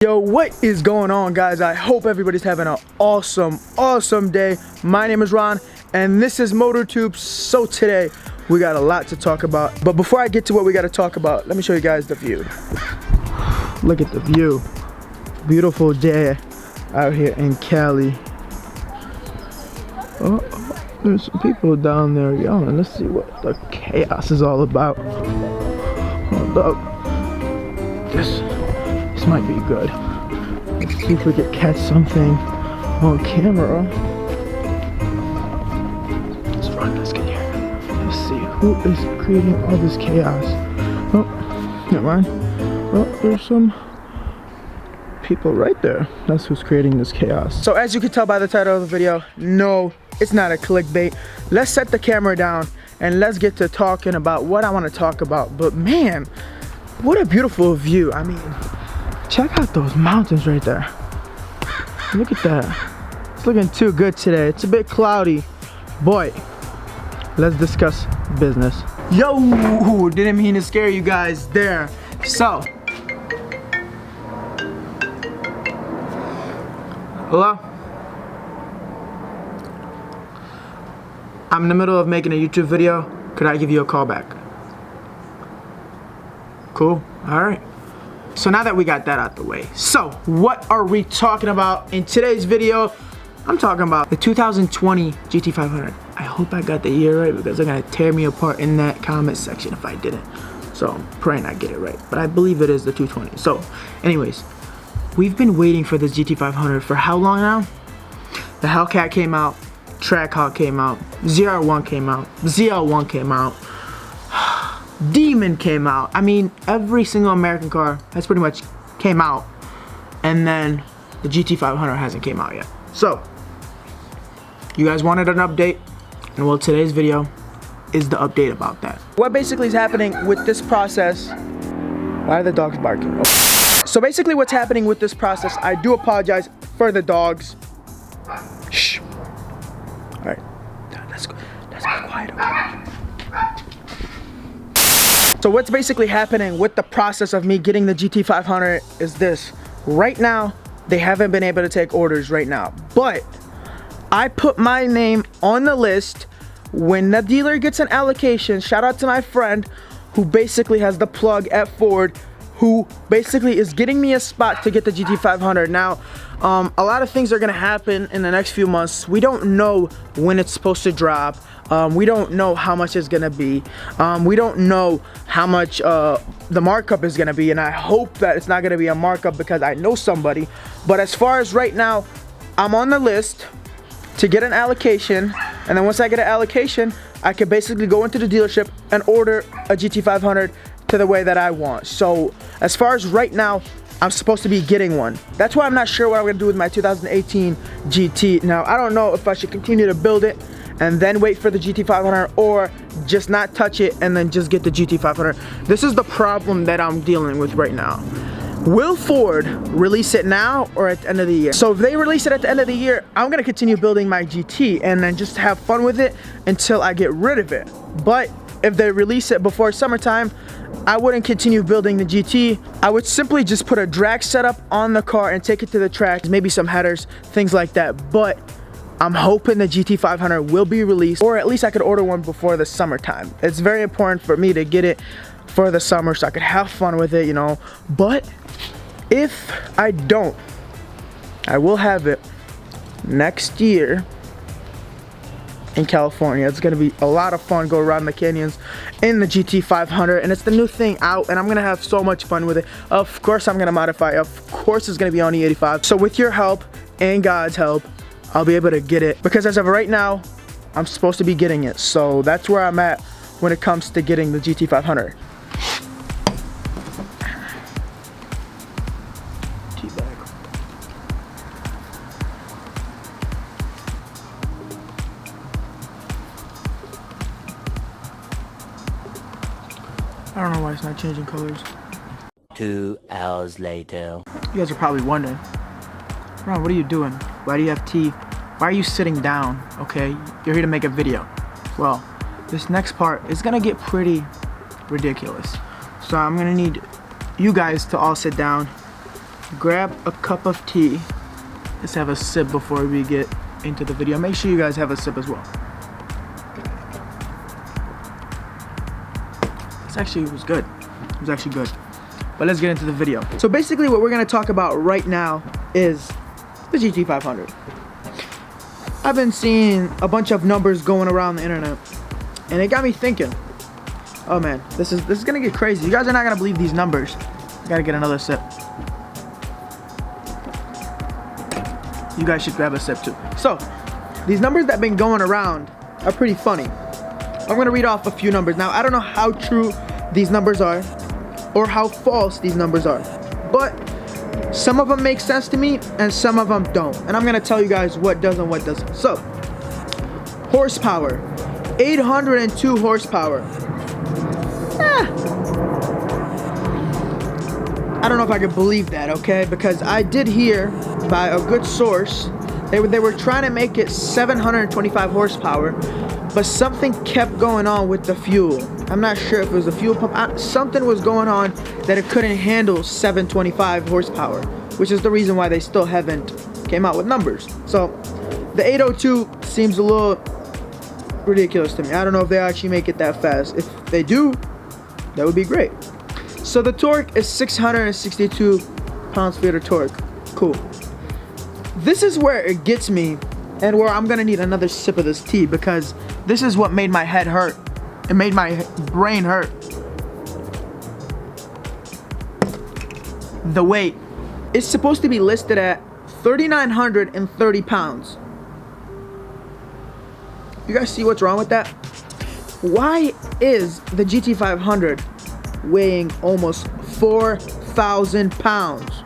Yo, what is going on, guys? I hope everybody's having an awesome day. My name is Ron and this is MotorTube. So today we got a lot to talk about, but before I get to what we got to talk about, let me show you guys the view. Look at the view. Beautiful day out here in Cali. Oh, there's some people down there yelling. Let's see what the chaos is all about. Hold up. This might be good. Let's see if we can catch something on camera. Let's run, let's get here. Let's see who is creating all this chaos. Oh, never mind. Oh, there's some people right there. That's who's creating this chaos. So as you can tell by the title of the video, no, it's not a clickbait. Let's set the camera down and let's get to talking about what I want to talk about. But man, what a beautiful view. I mean, check out those mountains right there. Look at that. It's looking too good today. It's a bit cloudy. Boy, let's discuss business. Yo, didn't mean to scare you guys there. So, hello? I'm in the middle of making a YouTube video. Could I give you a call back? Cool, all right. So now that we got that out the way, so what are we talking about in today's video? I'm talking about the 2020 GT500. I hope I got the year right because they're gonna tear me apart in that comment section if I didn't. So I'm praying I get it right, but I believe it is the 220. So anyways, we've been waiting for this GT500 for how long now? The Hellcat came out, Trackhawk came out, ZR1 came out, ZL1 came out, Demon came out. I mean, every single American car has pretty much came out, and then the GT500 hasn't came out yet. So you guys wanted an update, and well, today's video is the update about that. What basically is happening with this process? Why are the dogs barking? Oh. So basically what's happening with this process, I do apologize for the dogs. Shh. All right, let's go quiet. Okay? So what's basically happening with the process of me getting the GT500 is this. Right now, they haven't been able to take orders right now, but I put my name on the list when the dealer gets an allocation. Shout out to my friend who basically has the plug at Ford, who basically is getting me a spot to get the GT500. Now, a lot of things are gonna happen in the next few months. We don't know when it's supposed to drop. We don't know how much it's gonna be. We don't know how much the markup is gonna be, and I hope that it's not gonna be a markup because I know somebody. But as far as right now, I'm on the list to get an allocation, and then once I get an allocation, I can basically go into the dealership and order a GT500 to the way that I want. So as far as right now, I'm supposed to be getting one. That's why I'm not sure what I'm gonna do with my 2018 GT. Now, I don't know if I should continue to build it and then wait for the GT500 or just not touch it and then just get the GT500. This is the problem that I'm dealing with right now. Will Ford release it now or at the end of the year? So if they release it at the end of the year, I'm gonna continue building my GT and then just have fun with it until I get rid of it. But if they release it before summertime, I wouldn't continue building the GT. I would simply just put a drag setup on the car and take it to the track, maybe some headers, things like that. But I'm hoping the GT500 will be released, or at least I could order one before the summertime. It's very important for me to get it for the summer so I could have fun with it, you know. But if I don't, I will have it next year in California. It's gonna be a lot of fun, go around the canyons in the GT500, and it's the new thing out, and I'm gonna have so much fun with it. Of course I'm gonna modify, of course it's gonna be on E85. So with your help and God's help, I'll be able to get it, because as of right now, I'm supposed to be getting it. So that's where I'm at when it comes to getting the GT500. I don't know why it's not changing colors. 2 hours later. You guys are probably wondering, Ron, what are you doing? Why do you have tea? Why are you sitting down? Okay, you're here to make a video. Well, this next part is gonna get pretty ridiculous. So I'm gonna need you guys to all sit down grab a cup of tea. Let's have a sip before we get into the video. Make sure you guys have a sip as well. This actually was good. It was actually good. But let's get into the video. So basically what we're gonna talk about right now is the GT500. I've been seeing a bunch of numbers going around the internet, and it got me thinking, oh man, this is gonna get crazy. You guys are not gonna believe these numbers. Gotta get another sip. You guys should grab a sip too. So, these numbers that have been going around are pretty funny. I'm gonna read off a few numbers. Now, I don't know how true these numbers are or how false these numbers are, but some of them make sense to me and some of them don't. And I'm gonna tell you guys what does and what doesn't. So, horsepower, 802 horsepower. I don't know if I could believe that, okay? Because I did hear by a good source, they were trying to make it 725 horsepower, but something kept going on with the fuel. I'm not sure if it was the fuel pump. Something was going on that it couldn't handle 725 horsepower, which is the reason why they still haven't came out with numbers. So the 802 seems a little ridiculous to me. I don't know if they actually make it that fast. If they do, that would be great. So the torque is 662 pounds-feet of torque. Cool. This is where it gets me, and where I'm gonna need another sip of this tea, because this is what made my head hurt. It made my brain hurt. The weight. It's supposed to be listed at 3,930 pounds. You guys see what's wrong with that? Why is the GT500 weighing almost 4,000 pounds?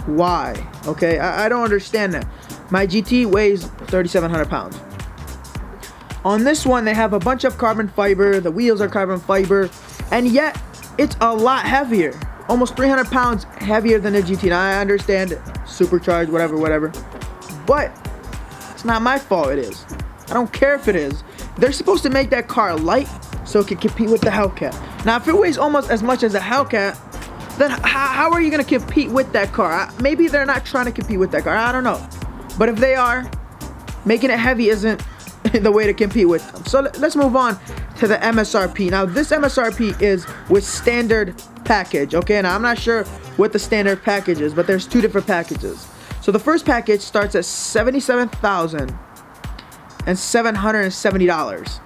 Why? Okay, I don't understand that. My GT weighs 3,700 pounds. On this one, they have a bunch of carbon fiber. The wheels are carbon fiber, and yet it's a lot heavier. Almost 300 pounds heavier than the GT. Now, I understand it. Supercharged, whatever. But it's not my fault it is. I don't care if it is. They're supposed to make that car light so it can compete with the Hellcat. Now, if it weighs almost as much as a Hellcat, then how are you going to compete with that car? Maybe they're not trying to compete with that car. I don't know. But if they are, making it heavy isn't the way to compete with them. So let's move on to the MSRP. Now, this MSRP is with standard package. Okay, now I'm not sure what the standard package is, but there's two different packages. So the first package starts at $77,770.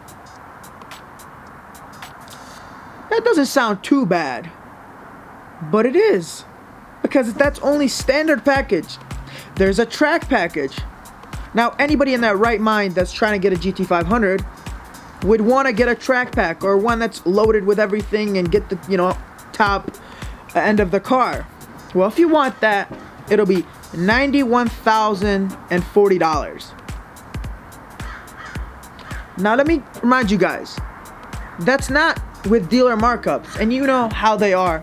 That doesn't sound too bad, but it is, because that's only standard package. There's a track package. Now, anybody in their right mind that's trying to get a GT500 would want to get a track pack, or one that's loaded with everything and get the, top end of the car. Well, if you want that, it'll be $91,040. Now, let me remind you guys, that's not with dealer markups, and you know how they are.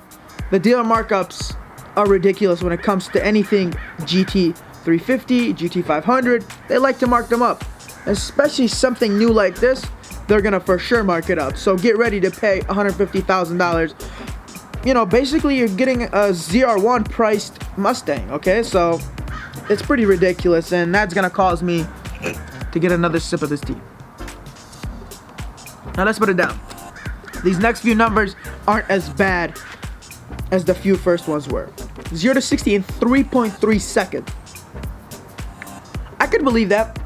The dealer markups are ridiculous when it comes to anything GT350, GT500. They like to mark them up, especially something new like this. They're gonna for sure mark it up. So get ready to pay $150,000. Basically you're getting a ZR1 priced Mustang. Okay, so it's pretty ridiculous, and that's gonna cause me to get another sip of this tea. Now let's put it down. These next few numbers aren't as bad as the few first ones were. 0 to 60 in 3.3 seconds. I could believe that.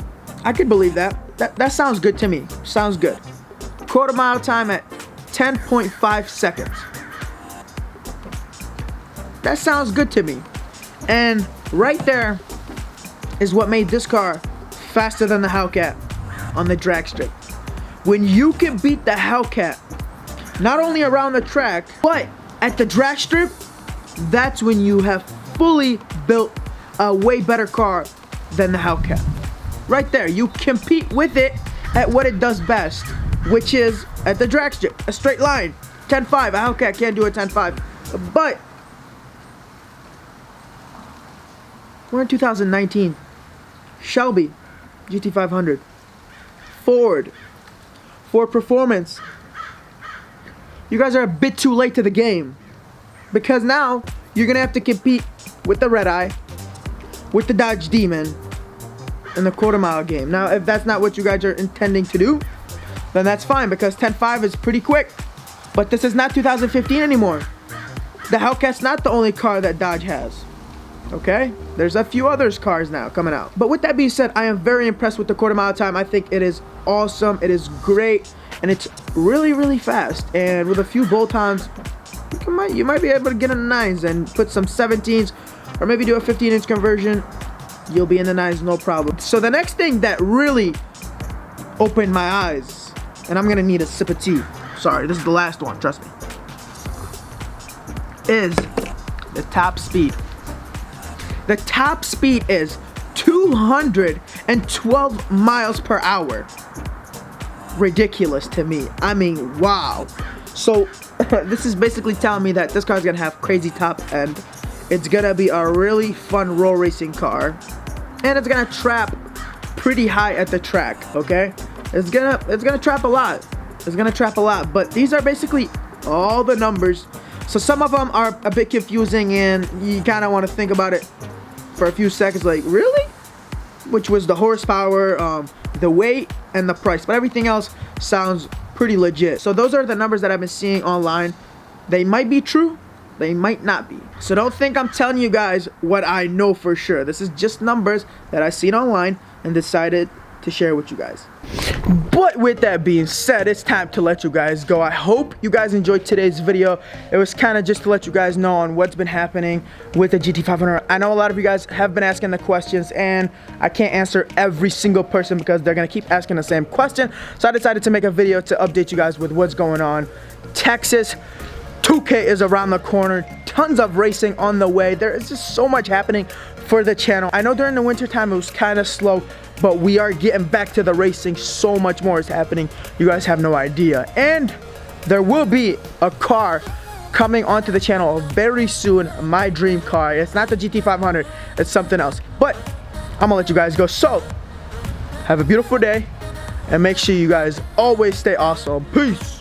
That sounds good to me. Sounds good. Quarter mile time at 10.5 seconds. That sounds good to me. And right there is what made this car faster than the Hellcat on the drag strip. When you can beat the Hellcat, not only around the track, but at the drag strip, that's when you have fully built a way better car than the Hellcat. Right there, you compete with it at what it does best, which is at the drag strip, a straight line, 10.5. A Hellcat can't do a 10.5, but we're in 2019. Shelby Gt500, Ford Performance. You guys are a bit too late to the game, because now you're gonna have to compete with the red eye, with the Dodge Demon, in the quarter-mile game. Now, if that's not what you guys are intending to do, then that's fine, because 10.5 is pretty quick. But this is not 2015 anymore. The Hellcat's not the only car that Dodge has. Okay? There's a few others cars now coming out. But with that being said, I am very impressed with the quarter-mile time. I think it is awesome. It is great. And it's really, really fast. And with a few bolt-ons, you might be able to get in the 9s and put some 17s, or maybe do a 15-inch conversion. You'll be in the 9s, no problem. So the next thing that really opened my eyes, and I'm gonna need a sip of tea. Sorry, this is the last one, trust me. Is the top speed. The top speed is 212 miles per hour. Ridiculous to me. I mean, wow. So this is basically telling me that this car is gonna have crazy top end. It's gonna be a really fun road racing car, and it's gonna trap pretty high at the track. Okay, it's gonna trap a lot. It's gonna trap a lot. But these are basically all the numbers. So some of them are a bit confusing, and you kind of want to think about it for a few seconds. Like, really? Which was the horsepower, the weight, and the price. But everything else sounds pretty legit. So those are the numbers that I've been seeing online. They might be true. They might not be. So don't think I'm telling you guys what I know for sure. This is just numbers that I seen online and decided to share with you guys. But with that being said, it's time to let you guys go. I hope you guys enjoyed today's video. It was kind of just to let you guys know on what's been happening with the GT500. I know a lot of you guys have been asking the questions, and I can't answer every single person because they're gonna keep asking the same question. So I decided to make a video to update you guys with what's going on. Texas 2K is around the corner. Tons of racing on the way. There is just so much happening for the channel. I know during the winter time it was kind of slow, but we are getting back to the racing. So much more is happening. You guys have no idea. And there will be a car coming onto the channel very soon. My dream car. It's not the GT500. It's something else. But I'm gonna let you guys go. So have a beautiful day, and make sure you guys always stay awesome. Peace.